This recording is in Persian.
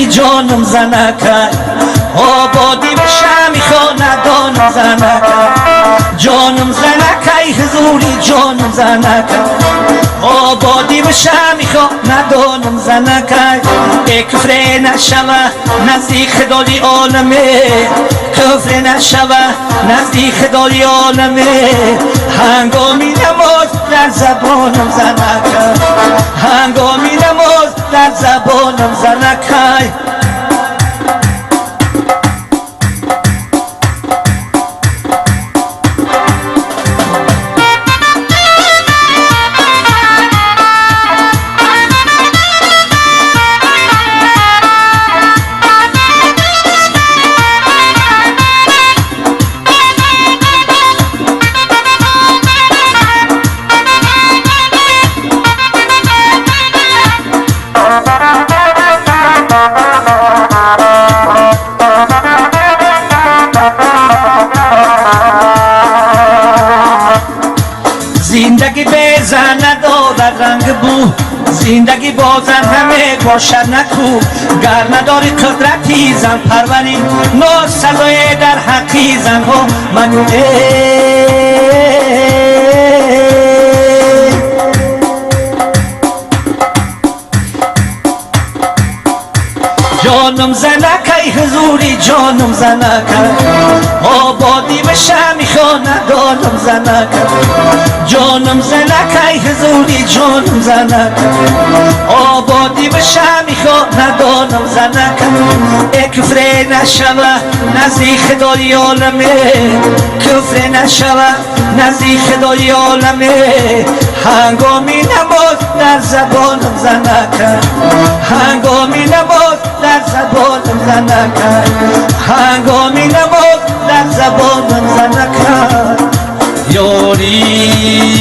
حضوری جانم زنکای آبادی بشم میخوا ندانم زنکای جانم زنکای حضوری جانم زنکای آبادی بشم میخوا ندانم زنکای کفر نشوه نزدیک خدای عالمه کفر نشوه نزدیک خدای عالمه هنگامی نماز در زبانم زنکای هنگامی نماز در زبانم زنکای زندگی بزن ندارد رنگ بو زندگی بازن همه باشد نکو گر نداری قدرتی زن پروری ناسزای در حقی زن ها منونه جانم زنکای حضوری جانم زنکای آبادی بشم میخوا ندانم زنکای جانم زنکای حضوری جانم زنکای آبادی بشم میخوا ندانم زنکای کفر نشوه نزدیک خدای عالمه کفر نشوه نزدیک خدای عالمه هنگامی نماز در زبانم زنکای هنگامی نماز در زبانم زنکای هنگامی نماز در زبانم زنکای یاری